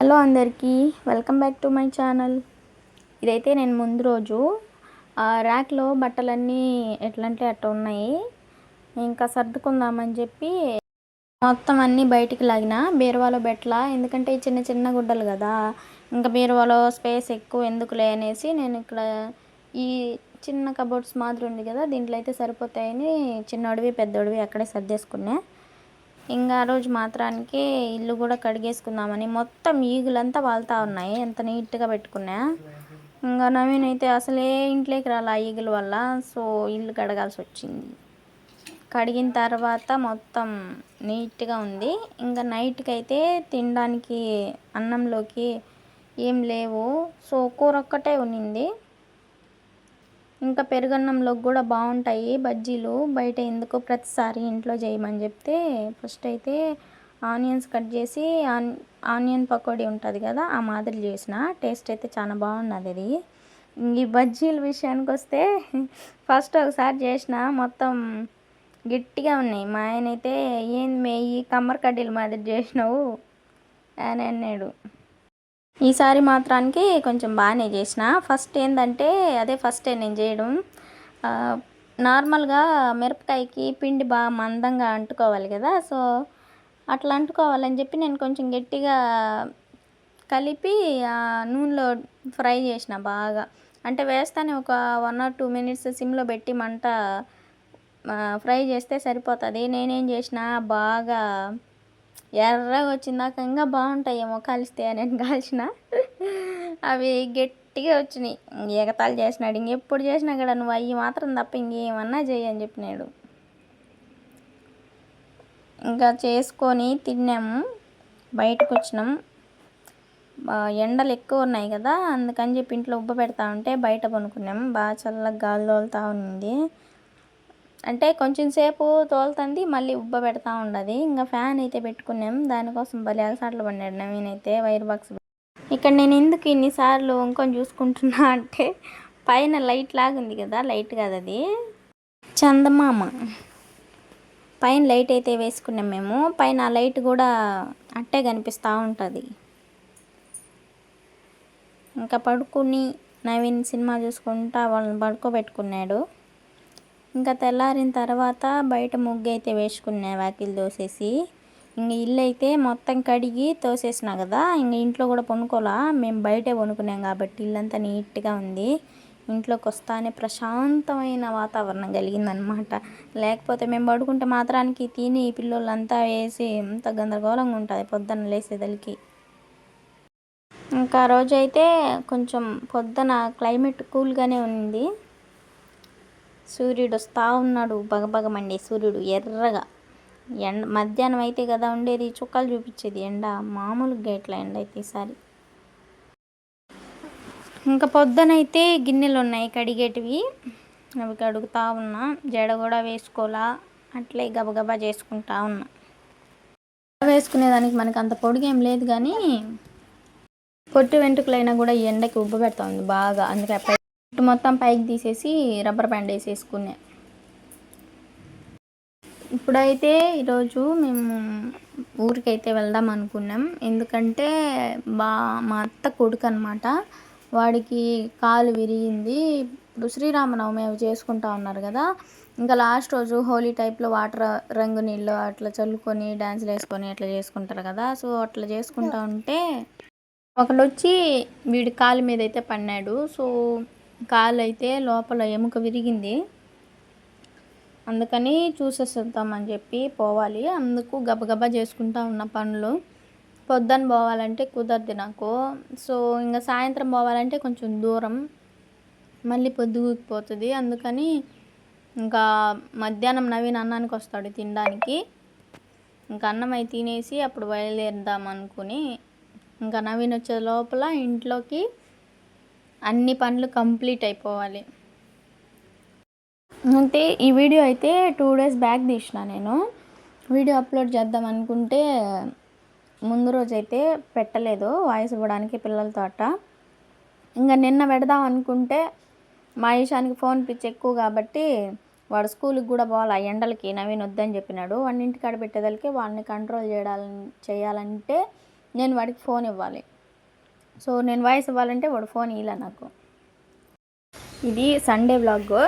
Hello అందరికీ, welcome back to my channel. ఇదైతే నేను ముందు రోజు ర్యాక్లో బట్టలన్నీ ఎట్లంటే అట్లా ఉన్నాయి. ఇంకా సర్దుకుందామని చెప్పి మొత్తం అన్నీ బయటికి లాగిన బీరువాలో బెట్లా. ఎందుకంటే ఈ చిన్న చిన్న గుడ్డలు కదా, ఇంకా బీరువాలో స్పేస్ ఎక్కువ ఎందుకులే అనేసి నేను ఇక్కడ ఈ చిన్న కబోర్డ్స్ మాదిరి ఉంది కదా, దీంట్లో అయితే సరిపోతాయని చిన్నోడివి పెద్దోడివి అక్కడే సర్దేసుకున్నా. ఇంకా ఆ రోజు మాత్రానికి ఇల్లు కూడా కడిగేసుకుందామని మొత్తం ఈగులంతా వాళ్తా ఉన్నాయి. ఎంత నీట్గా పెట్టుకున్నా. ఇంకా నవీన్ అయితే అసలే ఇంట్లోకి రాలి ఆ ఈగుల వల్ల. సో ఇల్లు కడగాల్సి వచ్చింది. కడిగిన తర్వాత మొత్తం నీట్గా ఉంది. ఇంకా నైట్కి అయితే తినడానికి అన్నంలోకి ఏం లేవు. సో కూర ఒక్కటే ఉన్నింది. ఇంకా పెరుగన్నంలోకి కూడా బాగుంటాయి బజ్జీలు. బయట ఎందుకో ప్రతిసారి ఇంట్లో చేయమని చెప్తే ఫస్ట్ అయితే ఆనియన్స్ కట్ చేసి ఆనియన్ పకోడీ ఉంటుంది కదా, ఆ మాదిరి చేసిన. టేస్ట్ అయితే చాలా బాగున్నది అది. ఈ బజ్జీల విషయానికి వస్తే ఫస్ట్ ఒకసారి చేసిన, మొత్తం గట్టిగా ఉన్నాయి. మా ఆయన అయితే ఏంది మే ఈ కమ్మరి కడ్డీల మాదిరి చేసినావు అని అన్నాడు. ఈసారి మాత్రానికి కొంచెం బాగానే చేసిన. ఫస్ట్ ఏంటంటే ఫస్ట్ టైం నేను చేయడం. నార్మల్గా మిరపకాయకి పిండి బాగా మందంగా అంటుకోవాలి కదా, సో అట్లా అంటుకోవాలని చెప్పి నేను కొంచెం గట్టిగా కలిపి నూనెలో ఫ్రై చేసిన బాగా. అంటే వేస్తానే ఒక 1 or 2 minutes సిమ్లో పెట్టి మంట ఫ్రై చేస్తే సరిపోతుంది. నేనేం చేసిన బాగా ఎర్రగా వచ్చిందాక ఇంకా బాగుంటాయేమో కాలిస్తే నేను కాల్చిన. అవి గట్టిగా వచ్చినాయి. ఎగతాళి చేసినాడు. ఇంకెప్పుడు చేసినా కూడా నువ్వు అవి మాత్రం తప్ప ఇంకేమన్నా చేయని చెప్పినాడు. ఇంకా చేసుకొని తిన్నాము. బయటకు వచ్చినాం. ఎండలు ఎక్కువ ఉన్నాయి కదా, అందుకని చెప్పి ఇంట్లో ఉబ్బ పెడతా ఉంటే బయట పనుకున్నాం. బాగా చల్లగా గాలి తోలుతూ ఉంది. అంటే కొంచెం సేపు తోలుతుంది, మళ్ళీ ఉబ్బ పెడతా ఉండదు. ఇంకా ఫ్యాన్ అయితే పెట్టుకున్నాం. దానికోసం భలే అలసాట్లు పడినాడు నవీన్ అయితే వైర్ బాక్స్. ఇక్కడ నేను ఎందుకు ఇన్నిసార్లు ఇంకొని చూసుకుంటున్నా అంటే పైన లైట్ లాగా ఉంది కదా, లైట్ కాదు అది చందమామ. పైన లైట్ అయితే వేసుకున్నాం మేము. పైన ఆ లైట్ కూడా అట్టే కనిపిస్తూ ఉంటుంది. ఇంకా పడుకుని నవీన్ సినిమా చూసుకుంటా వాళ్ళని పడుకోబెట్టుకున్నాడు. ఇంకా తెల్లారిన తర్వాత బయట ముగ్గు అయితే వేసుకున్నా వాకిలు తోసేసి. ఇంక ఇల్లు అయితే మొత్తం కడిగి తోసేసినా కదా, ఇంక ఇంట్లో కూడా పనుకోలా. మేము బయటే పనుకున్నాం కాబట్టి ఇల్లంతా నీట్గా ఉంది. ఇంట్లోకి వస్తానే ప్రశాంతమైన వాతావరణం కలిగిందనమాట. లేకపోతే మేము పడుకుంటే మాత్రానికి తిని పిల్లలంతా వేసి అంత గందరగోళంగా ఉంటుంది పొద్దున్న లేసేదలికి. ఇంకా రోజైతే కొంచెం పొద్దున క్లైమేట్ కూల్గానే ఉంది. సూర్యుడు వస్తూ ఉన్నాడు, బగబగమండే సూర్యుడు ఎర్రగా. మధ్యాహ్నం అయితే కదా ఉండేది, చుక్కలు చూపించేది ఎండ. మామూలుగా ఇట్లా ఎండ అయితే ఈసారి. ఇంకా పొద్దునైతే గిన్నెలు ఉన్నాయి కడిగేటివి, అవి కడుగుతూ ఉన్నా. జడ కూడా వేసుకోవాలా, అట్లే గబగబా చేసుకుంటా ఉన్నా. వేసుకునేదానికి మనకి అంత పొడిగేం లేదు కానీ పొట్టు వెంట్రుకలైనా కూడా ఈ ఎండకి ఉబ్బ పెడతా ఉంది బాగా. అందుకే మొత్తం పైకి తీసేసి రబ్బర్ బ్యాండ్ వేసేసుకున్నా. ఇప్పుడైతే ఈరోజు మేము ఊరికైతే వెళ్దాం అనుకున్నాం. ఎందుకంటే మా అత్త కొడుకు అనమాట, వాడికి కాలు విరిగింది. ఇప్పుడు శ్రీరామనవమి అవి చేసుకుంటా ఉన్నారు కదా, ఇంకా లాస్ట్ రోజు హోలీ టైప్లో వాటర్ రంగు నీళ్ళు అట్లా చల్లుకొని డ్యాన్స్లు వేసుకొని అట్లా చేసుకుంటారు కదా. సో అట్లా చేసుకుంటా ఉంటే ఒకడు వచ్చి వీడి కాలు మీద అయితే పడినాడు. సో కాలు అయితే లోపల ఎముక విరిగింది. అందుకని చూసేద్దామని చెప్పి పోవాలి. అందుకు గబగబా చేసుకుంటా ఉన్న పనులు. పొద్దున్న పోవాలంటే కుదరదు నాకు. సో ఇంకా సాయంత్రం పోవాలంటే కొంచెం దూరం, మళ్ళీ పొద్దుగుకిపోతుంది. అందుకని ఇంకా మధ్యాహ్నం నవీన్ అన్నానికి వస్తాడు తినడానికి. ఇంకా అన్నం అయి తినేసి అప్పుడు బయలుదేరుదాం అనుకుని, ఇంకా నవీన్ వచ్చే లోపల ఇంట్లోకి అన్ని పనులు కంప్లీట్ అయిపోవాలి. అంటే ఈ వీడియో అయితే 2 days బ్యాక్ తీసిన. నేను వీడియో అప్లోడ్ చేద్దాం అనుకుంటే ముందు రోజు అయితే పెట్టలేదు వాయిస్ ఇవ్వడానికి పిల్లలతో అట్ట. ఇంకా నిన్న పెడదాం అనుకుంటే మా ఈశానికి ఫోన్ పిచ్చి ఎక్కువ కాబట్టి వాడు స్కూల్కి కూడా పోవాలి. ఆ ఎండలకి నవీన్ వద్దని చెప్పినాడు. వాడిని ఇంటికాడ పెట్టేదానికి వాళ్ళని కంట్రోల్ చేయాలంటే నేను వాడికి ఫోన్ ఇవ్వాలి. సో నేను వాయిస్ ఇవ్వాలంటే వాడు ఫోన్ ఇలా నాకు. ఇది సండే వ్లాగ్.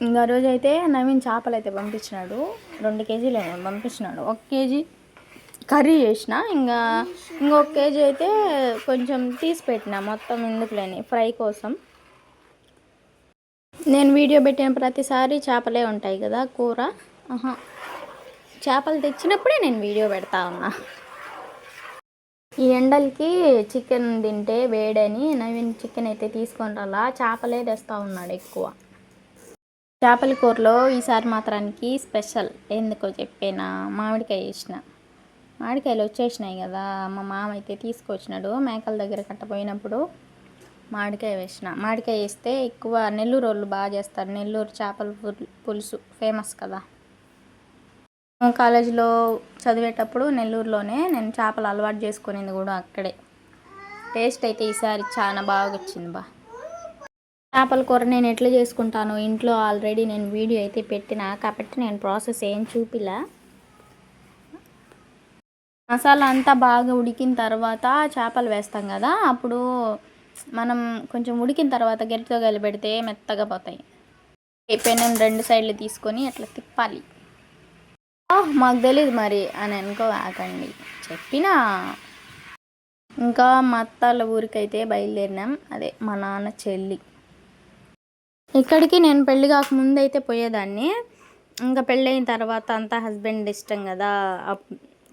ఇంకా రోజు అయితే నవీన్ చేపలు అయితే పంపించినాడు, 2 కేజీలు పంపించినాడు. 1 కేజీ కర్రీ చేసిన, ఇంకొక కేజీ అయితే కొంచెం తీసి పెట్టిన, మొత్తం ఎందుకులేని ఫ్రై కోసం. నేను వీడియో పెట్టిన ప్రతిసారి చేపలే ఉంటాయి కదా కూర. చేపలు తెచ్చినప్పుడే నేను వీడియో పెడతా ఉన్నా. ఈ ఎండలకి చికెన్ తింటే వేడని నవీన్ చికెన్ అయితే తీసుకొని రాలా, చేపలే తెస్తూ ఉన్నాడు ఎక్కువ. చేపల కూరలో ఈసారి మాత్రానికి స్పెషల్ ఎందుకో చెప్పేనా, మామిడికాయ వేసిన. మామిడికాయలు వచ్చేసినాయి కదా, మా మామ అయితే తీసుకొచ్చినాడు మేకల దగ్గర కట్టపోయినప్పుడు. మామిడికాయ వేసిన. మామిడికాయ వేస్తే ఎక్కువ నెల్లూరు వాళ్ళు బాగా చేస్తారు. నెల్లూరు చేపల పులుసు ఫేమస్ కదా. కాలేజీలో చదివేటప్పుడు నెల్లూరులోనే నేను చేపలు అలవాటు చేసుకునేది కూడా అక్కడే. టేస్ట్ అయితే ఈసారి చాలా బాగా వచ్చింది చేపల కూర నేను ఎట్లా చేసుకుంటాను ఇంట్లో ఆల్రెడీ నేను వీడియో అయితే పెట్టినా, కాబట్టి నేను ప్రాసెస్ ఏం చూపిలా. మసాలా అంతా బాగా ఉడికిన తర్వాత చేపలు వేస్తాం కదా, అప్పుడు మనం కొంచెం ఉడికిన తర్వాత గరిటెతో కలిపెడితే మెత్తగా పోతాయి. పెనం 2 సైడ్లు తీసుకొని అట్లా తిప్పాలి. మాకు తెలియదు మరి అని అనుకోకండి, చెప్పినా. ఇంకా మా అత్తాళ్ళ ఊరికైతే బయలుదేరినాం, అదే మా నాన్న చెల్లి. ఇక్కడికి నేను పెళ్ళి కాకముందు అయితే పోయేదాన్ని. ఇంకా పెళ్ళైన తర్వాత అంతా హస్బెండ్ ఇష్టం కదా,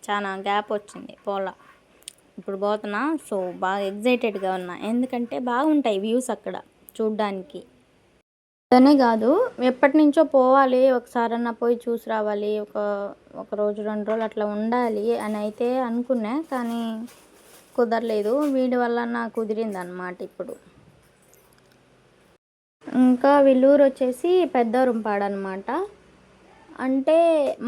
చాలా గ్యాప్ వచ్చింది పోలా. ఇప్పుడు పోతున్నా. సో బాగా ఎగ్జైటెడ్గా ఉన్నా, ఎందుకంటే బాగుంటాయి వ్యూస్ అక్కడ చూడ్డానికి. అదనే కాదు, ఎప్పటి నుంచో పోవాలి, ఒకసారన్నా పోయి చూసి రావాలి, ఒక రోజు 2 రోజులు అట్లా ఉండాలి అని అయితే అనుకున్నా, కానీ కుదరలేదు. వీడి వల్ల నాకు కుదిరిందనమాట ఇప్పుడు. ఇంకా వీళ్ళూరు వచ్చేసి పెద్దోరంపాడు అనమాట. అంటే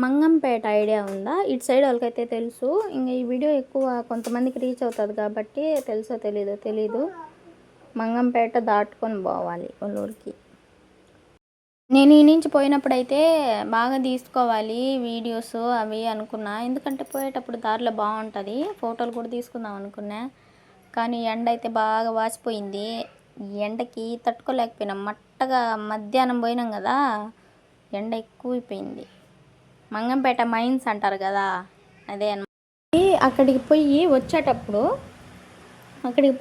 మంగంపేట ఐడియా ఉందా? ఇటు సైడ్ వాళ్ళకైతే తెలుసు. ఇంకా ఈ వీడియో ఎక్కువ కొంతమందికి రీచ్ అవుతుంది కాబట్టి తెలుసో తెలీదు. మంగంపేట దాటుకొని పోవాలి వాళ్ళూరికి. నేను ఈ నుంచి పోయినప్పుడైతే బాగా తీసుకోవాలి వీడియోస్ అవి అనుకున్నా, ఎందుకంటే పోయేటప్పుడు దారిలో బాగుంటుంది, ఫోటోలు కూడా తీసుకుందాం అనుకున్నా. కానీ ఎండ అయితే బాగా వాసిపోయింది. ఈ ఎండకి తట్టుకోలేకపోయినాం. మట్టగా మధ్యాహ్నం పోయినాం కదా, ఎండ ఎక్కువైపోయింది. మంగంపేట మైన్స్ అంటారు కదా, అదే అన్నమాట. అక్కడికి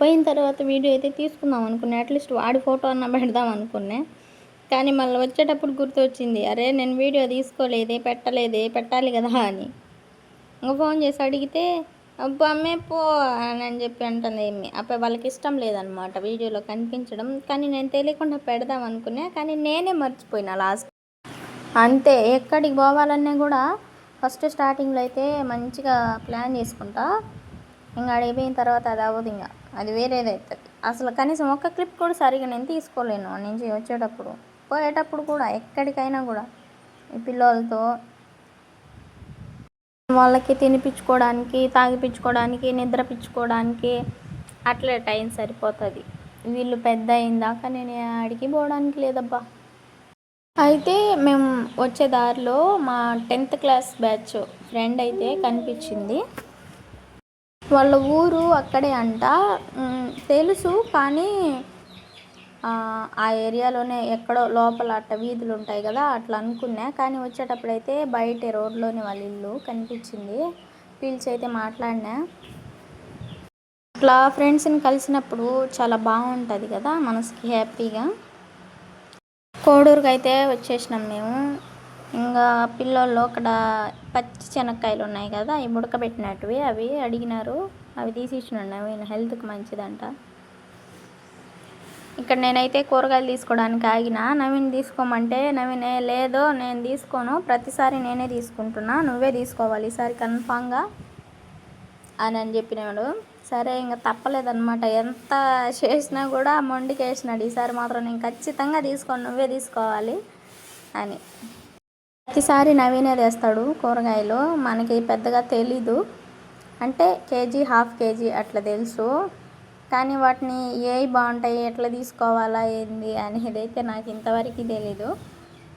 పోయిన తర్వాత వీడియో అయితే తీసుకుందాం అనుకున్నా, అట్లీస్ట్ వాడి ఫోటో అన్నా పెడదాం అనుకున్నా. కానీ మళ్ళీ వచ్చేటప్పుడు గుర్తొచ్చింది, అరే నేను వీడియో తీసుకోలేదే, పెట్టాలి కదా అని. ఇంకా ఫోన్ చేసి అడిగితే అబ్బా అమ్మే పో అని చెప్పి అంటుంది ఏమి. అప్పుడు వాళ్ళకి ఇష్టం లేదనమాట వీడియోలో కనిపించడం. కానీ నేను తెలియకుండా పెడదాం అనుకున్నా, కానీ నేనే మర్చిపోయినా లాస్ట్. అంతే, ఎక్కడికి పోవాలన్నా కూడా ఫస్ట్ స్టార్టింగ్లో అయితే మంచిగా ప్లాన్ చేసుకుంటా, ఇంకా అడిగిపోయిన తర్వాత అది అవ్వదు, ఇంకా అది వేరేది అవుతుంది. అసలు కనీసం ఒక్క క్లిప్ కూడా సరిగా నేను తీసుకోలేను నుంచి వచ్చేటప్పుడు. పోయేటప్పుడు కూడా ఎక్కడికైనా కూడా ఈ పిల్లలతో వాళ్ళకి తినిపించుకోవడానికి, తాగిపించుకోవడానికి, నిద్రపించుకోవడానికి అట్లే టైం సరిపోతుంది. వీళ్ళు పెద్ద అయిందాక నేను ఆడికి పోవడానికి లేదబ్బా. అయితే మేము వచ్చే దారిలో మా 10th క్లాస్ బ్యాచ్ ఫ్రెండ్ అయితే కనిపించింది. వాళ్ళ ఊరు అక్కడే అంట, తెలుసు. కానీ ఆ ఏరియాలోనే ఎక్కడో లోపల అట్ట వీధులు ఉంటాయి కదా, అట్లా అనుకున్నా. కానీ వచ్చేటప్పుడైతే బయట రోడ్లోనే వాళ్ళ ఇల్లు కనిపించింది. పిలిచి అయితే మాట్లాడినా. అట్లా ఫ్రెండ్స్ని కలిసినప్పుడు చాలా బాగుంటుంది కదా, మనసుకి హ్యాపీగా. కోడూరుకి అయితే వచ్చేసినాం మేము. ఇంకా పిల్లలు అక్కడ పచ్చి శనక్కాయలు ఉన్నాయి కదా, అవి ఉడకబెట్టినట్టువి, అవి అడిగినారు, అవి తీసి ఇచ్చినాను. హెల్త్కి మంచిదంట. ఇక్కడ నేనైతే కూరగాయలు తీసుకోవడానికి ఆగిన. నవీన్ తీసుకోమంటే నవీన్ లేదు నేను తీసుకోను, ప్రతిసారి నేనే తీసుకుంటున్నా, నువ్వే తీసుకోవాలి ఈసారి కన్ఫామ్గా అని చెప్పినాడు. సరే ఇంకా తప్పలేదన్నమాట. ఎంత చేసినా కూడా మొండికి వేసినాడు, ఈసారి మాత్రం నేను ఖచ్చితంగా తీసుకోను, నువ్వే తీసుకోవాలి అని. ప్రతిసారి నవీనే తెస్తాడు కూరగాయలు, మనకి పెద్దగా తెలీదు. అంటే కేజీ, హాఫ్ కేజీ అట్లా తెలుసు, కానీ వాటిని ఏవి బాగుంటాయి, ఎట్లా తీసుకోవాలా ఏంది అనేది అయితే నాకు ఇంతవరకు తెలీదు.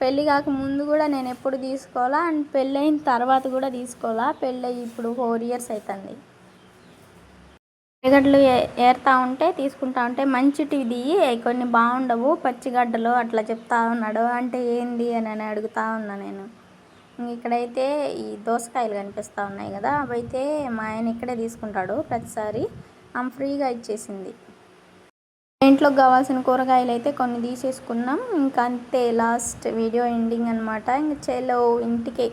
పెళ్ళి కాకముందు కూడా నేను ఎప్పుడు తీసుకోవాలా, అండ్ పెళ్ళైన తర్వాత కూడా తీసుకోవాలా. పెళ్ళి ఇప్పుడు 4 years అవుతుంది. ఎరగడ్డలు ఏరుతా ఉంటే తీసుకుంటా ఉంటే మంచిటివి కొన్ని బాగుండవు పచ్చిగడ్డలు అట్లా చెప్తా ఉన్నాడు. అంటే ఏంది అని అడుగుతా ఉన్నా నేను. ఇక్కడైతే ఈ దోసకాయలు కనిపిస్తూ ఉన్నాయి కదా, అవైతే మా ఆయన ఇక్కడే తీసుకుంటాడు ప్రతిసారి. ఆమె ఫ్రీగా ఇచ్చేసింది. ఇంట్లోకి కావాల్సిన కూరగాయలు అయితే కొన్ని తీసేసుకున్నాం. ఇంకా అంతే, లాస్ట్ వీడియో ఎండింగ్ అనమాట. ఇంక చలో ఇంటికే.